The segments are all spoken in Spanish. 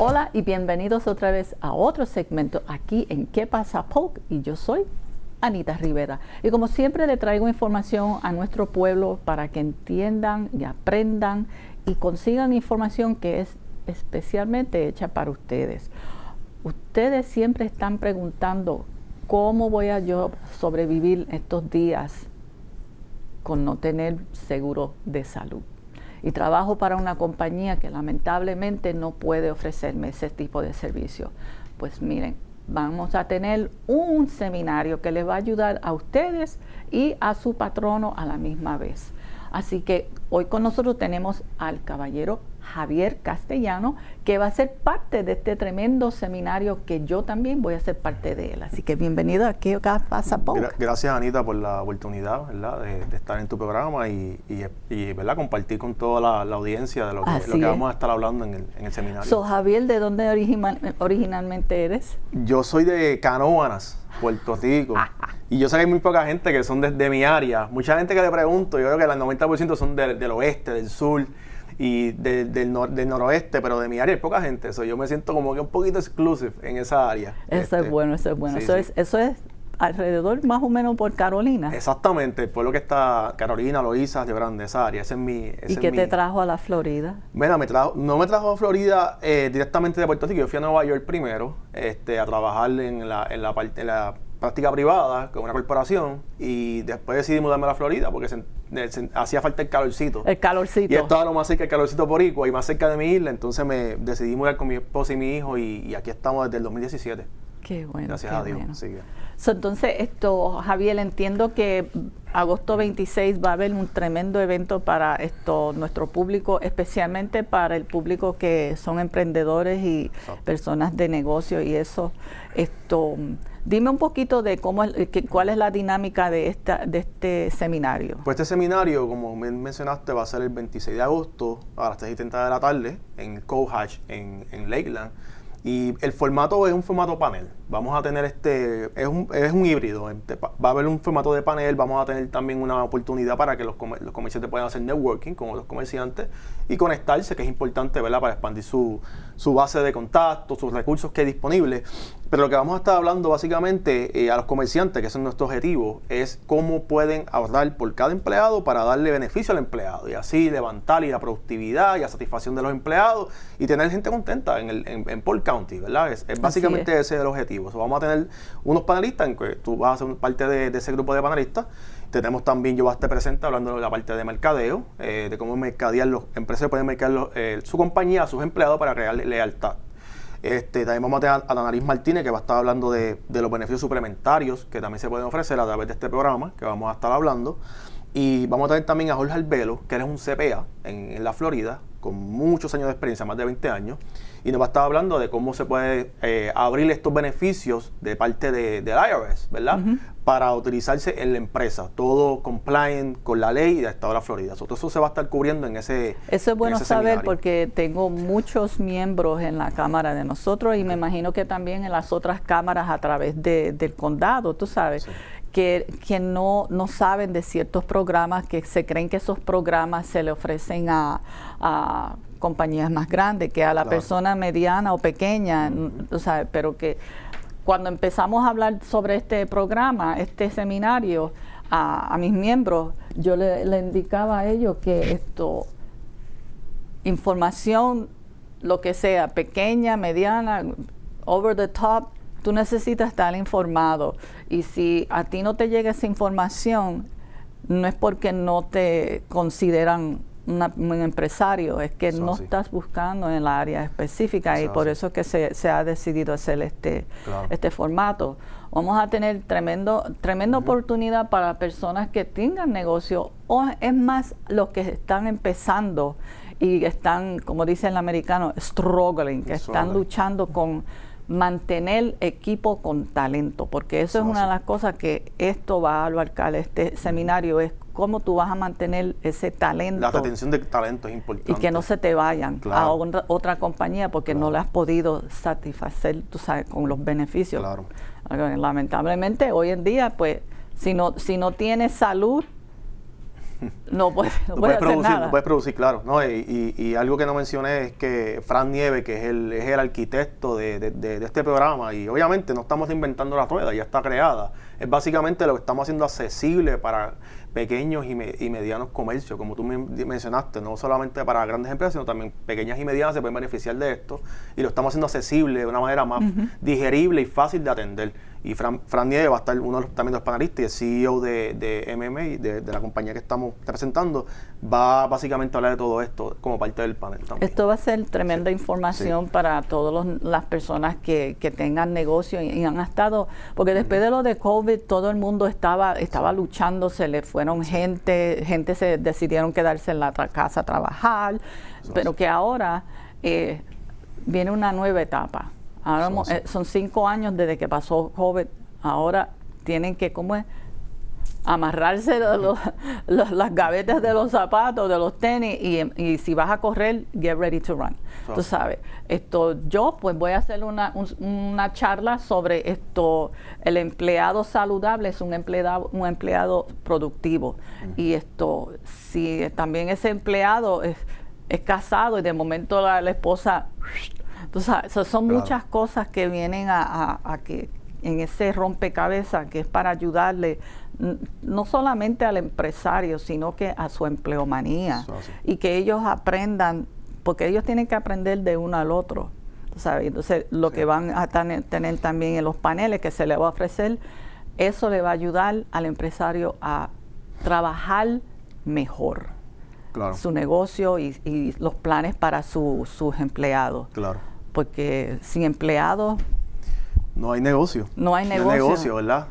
Hola y bienvenidos otra vez a otro segmento aquí en ¿Qué pasa Polk? Y yo soy Anita Rivera. Y como siempre le traigo información a nuestro pueblo para que entiendan y aprendan y consigan información que es especialmente hecha para ustedes. Ustedes siempre están preguntando cómo voy a yo sobrevivir estos días con no tener seguro de salud. Y trabajo para una compañía que lamentablemente no puede ofrecerme ese tipo de servicio. Pues miren, vamos a tener un seminario que les va a ayudar a ustedes y a su patrono a la misma vez. Así que hoy con nosotros tenemos al caballero Javier Castellano, que va a ser parte de este tremendo seminario que yo también voy a ser parte de él. Así que bienvenido a ¿Qué pasa Polk? Gracias, Anita, por la oportunidad, ¿verdad? De estar en tu programa y ¿verdad? Compartir con toda la audiencia de lo que vamos a estar hablando en el seminario. So, Javier, ¿de dónde originalmente eres? Yo soy de Canóvanas, Puerto Rico. Y yo sé que hay muy poca gente que son de mi área. Mucha gente que le pregunto, yo creo que el 90% son del oeste, del sur y del noroeste, pero de mi área hay poca gente. Eso yo me siento como que un poquito exclusive en esa área. Eso es bueno, eso es bueno. Sí, eso es alrededor más o menos por Carolina. Exactamente, el pueblo que está Carolina, Loíza, Río Grande, esa área. Ese es mi... ¿Y qué te trajo a la Florida? Mira, no me trajo a Florida directamente de Puerto Rico. Yo fui a Nueva York primero a trabajar en la práctica privada con una corporación y después decidí mudarme a la Florida porque hacía falta el calorcito. El calorcito. Y estaba lo más cerca del calorcito boricua y más cerca de mi isla, entonces me decidí mudar con mi esposa y mi hijo y aquí estamos desde el 2017. Qué bueno. Gracias a Dios. Bueno. Sí. Entonces, Javier, entiendo que agosto 26 va a haber un tremendo evento para nuestro público, especialmente para el público que son emprendedores y personas de negocio y eso. Dime un poquito de cuál es la dinámica de este seminario. Pues este seminario, como mencionaste, va a ser el 26 de agosto a las 3:30 de la tarde en Cohatch, en Lakeland. Y el formato es un formato panel. Vamos a tener es un híbrido. Va a haber un formato de panel, vamos a tener también una oportunidad para que los comerciantes puedan hacer networking con otros comerciantes y conectarse, que es importante, ¿verdad? Para expandir su base de contactos, sus recursos que hay disponibles. Pero lo que vamos a estar hablando básicamente a los comerciantes, que ese es nuestro objetivo, es cómo pueden ahorrar por cada empleado para darle beneficio al empleado y así levantar la productividad y la satisfacción de los empleados y tener gente contenta en Polk County, ¿verdad? Es básicamente ese es el objetivo. Vamos a tener unos panelistas en que tú vas a ser parte de ese grupo de panelistas. Tenemos también, yo voy a estar presente hablando de la parte de mercadeo, de cómo mercadear los empresarios pueden mercadear su compañía a sus empleados para crear lealtad. También vamos a tener a Danaris Martínez, que va a estar hablando de los beneficios suplementarios que también se pueden ofrecer a través de este programa, que vamos a estar hablando. Y vamos a tener también a Jorge Albelo, que él es un CPA en la Florida, con muchos años de experiencia, más de 20 años, y nos va a estar hablando de cómo se puede abrir estos beneficios de parte del IRS, ¿verdad? Para utilizarse en la empresa, todo compliant con la ley del estado de la Florida. Todo eso se va a estar cubriendo en ese Eso es bueno saber seminario. Porque tengo muchos miembros en la Cámara de nosotros y me imagino que también en las otras cámaras a través del condado, tú sabes. Sí. Que no saben de ciertos programas, que se creen que esos programas se le ofrecen a compañías más grandes, que a la persona mediana o pequeña, tú sabes, pero que cuando empezamos a hablar sobre este programa, este seminario, a mis miembros, yo le indicaba a ellos que información, lo que sea, pequeña, mediana, over the top, tú necesitas estar informado y si a ti no te llega esa información, no es porque no te consideran un empresario, es que no estás buscando en la área específica y por eso es que se ha decidido hacer este formato. Vamos a tener tremenda oportunidad para personas que tengan negocio o es más los que están empezando y están, como dice el americano, struggling, que están luchando con mantener equipo con talento, porque eso es una de las cosas que esto va a abarcar, este seminario, es cómo tú vas a mantener ese talento. La retención de talento es importante. Y que no se te vayan a otra compañía porque no le has podido satisfacer, tú sabes, con los beneficios. Claro. Lamentablemente, hoy en día, pues, si no tienes salud, no puedes hacer producir, nada. No puedes producir, claro. ¿No? Y algo que no mencioné es que Fran Nieves, que es el arquitecto de este programa, y obviamente no estamos inventando la rueda, ya está creada. Es básicamente lo que estamos haciendo accesible para pequeños y medianos comercios, como tú mencionaste, no solamente para grandes empresas, sino también pequeñas y medianas se pueden beneficiar de esto, y lo estamos haciendo accesible de una manera más digerible y fácil de atender. Y Fran Nieves va a estar uno también de los panelistas, y el CEO de MMA, de la compañía que estamos presentando, va básicamente a hablar de todo esto como parte del panel también. Esto va a ser tremenda información para todas las personas que tengan negocio y han estado, porque después de lo de COVID todo el mundo estaba luchando, se le fueron gente se decidieron quedarse en la casa a trabajar, pero que ahora viene una nueva etapa. Ahora son 5 años desde que pasó COVID. Ahora tienen que, amarrarse las gavetas de los zapatos, de los tenis, y si vas a correr, get ready to run. Tú sabes, yo pues voy a hacer una charla sobre el empleado saludable es un empleado productivo. Y si también ese empleado es casado y de momento la esposa... Entonces, son muchas cosas que vienen a que en ese rompecabezas que es para ayudarle no solamente al empresario, sino que a su empleomanía, y que ellos aprendan, porque ellos tienen que aprender de uno al otro, ¿sabes? Entonces, lo que van a tener también en los paneles que se le va a ofrecer, eso le va a ayudar al empresario a trabajar mejor su negocio y los planes para sus empleados. Claro. Porque sin empleados no hay negocio. No hay negocio. No hay negocio, ¿verdad?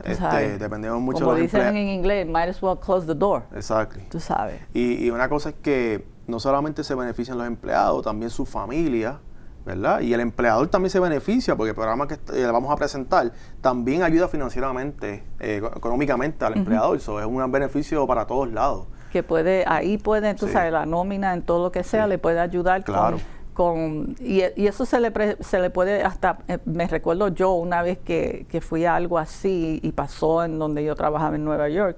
Dependemos mucho de los empleados. Como dicen en inglés, might as well close the door. Exacto. Tú sabes. Y una cosa es que no solamente se benefician los empleados, también su familia, ¿verdad? Y el empleador también se beneficia, porque el programa que le vamos a presentar también ayuda financieramente, económicamente al empleador. Eso es un beneficio para todos lados. Que ahí puede, tú sabes, la nómina en todo lo que sea, le puede ayudar y eso se le puede hasta, me recuerdo yo una vez que fui a algo así y pasó en donde yo trabajaba en Nueva York,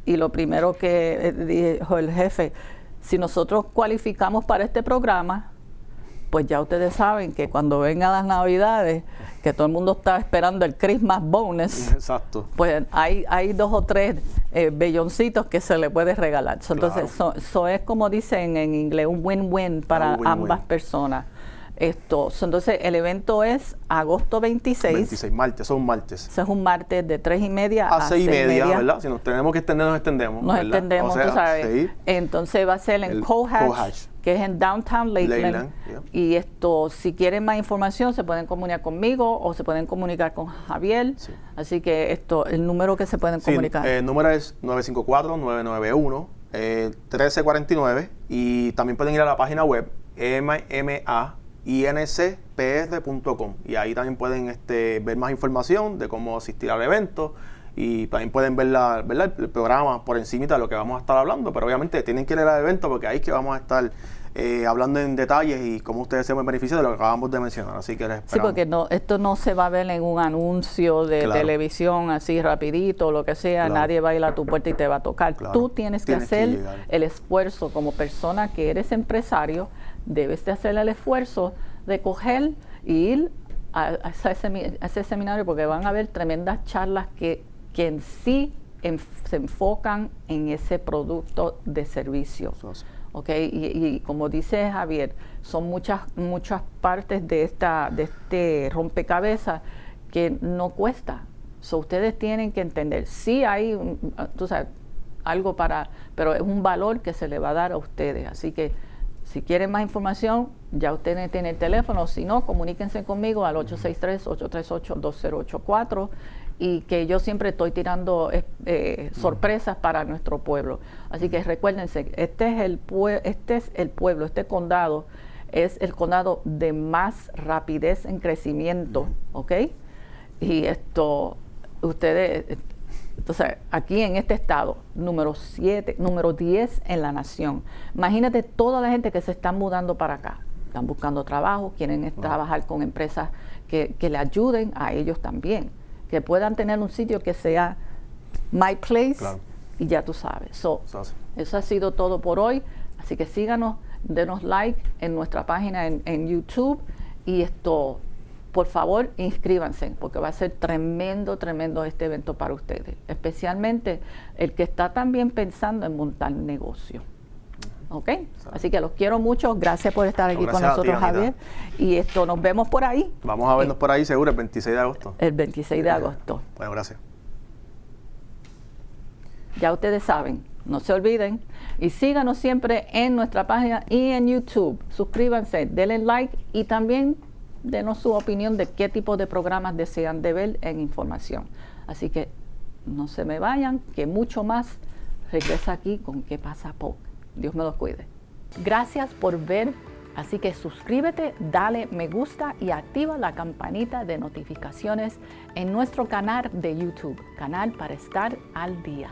y lo primero que dijo el jefe, si nosotros cualificamos para este programa, pues ya ustedes saben que cuando vengan las Navidades, que todo el mundo está esperando el Christmas bonus, exacto, pues hay 2 o 3 belloncitos que se le puede regalar. Entonces, es como dicen en inglés, un win-win para ambas personas. Entonces, el evento es agosto 26. Martes, son martes. Eso es un martes de 3:30 a 6:30, ¿verdad? Si nos tenemos que extender, nos extendemos. Nos extendemos, tú sabes. Sí. Entonces va a ser en Cohatch, que es en Downtown Lakeland. Y si quieren más información, se pueden comunicar conmigo o se pueden comunicar con Javier. Sí. Así que el número que se pueden comunicar. El número es 954-991-1349, y también pueden ir a la página web incpr.com, y ahí también pueden ver más información de cómo asistir al evento, y también pueden ver el programa por encima de lo que vamos a estar hablando, pero obviamente tienen que leer el evento, porque ahí es que vamos a estar hablando en detalles y cómo ustedes se benefician de lo que acabamos de mencionar. Así que les esperamos. Sí, porque esto no se va a ver en un anuncio de televisión así rapidito o lo que sea. Nadie va a ir a tu puerta y te va a tocar. Tú tienes que hacer el esfuerzo como persona que eres empresario. Debes de hacer el esfuerzo de coger y ir a ese seminario, porque van a haber tremendas charlas que en sí se enfocan en ese producto de servicio. Y como dice Javier, son muchas partes de este rompecabezas que no cuesta. Ustedes tienen que entender, sí hay, tú sabes, algo pero es un valor que se le va a dar a ustedes. Así que si quieren más información, ya ustedes tienen el teléfono. Si no, comuníquense conmigo al 863-838-2084, y que yo siempre estoy tirando sorpresas para nuestro pueblo. Así que recuérdense, este condado es el condado de más rapidez en crecimiento, ¿ok? Y ustedes... Entonces, aquí en este estado, número 10 en la nación. Imagínate toda la gente que se está mudando para acá. Están buscando trabajo, quieren trabajar con empresas que le ayuden a ellos también. Que puedan tener un sitio que sea My Place, y ya tú sabes. Eso. Eso ha sido todo por hoy, así que síganos, denos like en nuestra página en YouTube y por favor, inscríbanse, porque va a ser tremendo este evento para ustedes, especialmente el que está también pensando en montar negocio. ¿Ok? Así que los quiero mucho. Gracias por estar aquí con nosotros, Javier. Y nos vemos por ahí. Vamos a vernos por ahí seguro el 26 de agosto. El 26 de agosto. Bueno, gracias. Ya ustedes saben, no se olviden. Y síganos siempre en nuestra página y en YouTube. Suscríbanse, denle like y también denos su opinión de qué tipo de programas desean de ver en información. Así que no se me vayan, que mucho más regresa aquí con ¿Qué pasa, POC? Dios me los cuide. Gracias por ver, así que suscríbete, dale me gusta y activa la campanita de notificaciones en nuestro canal de YouTube, canal para estar al día.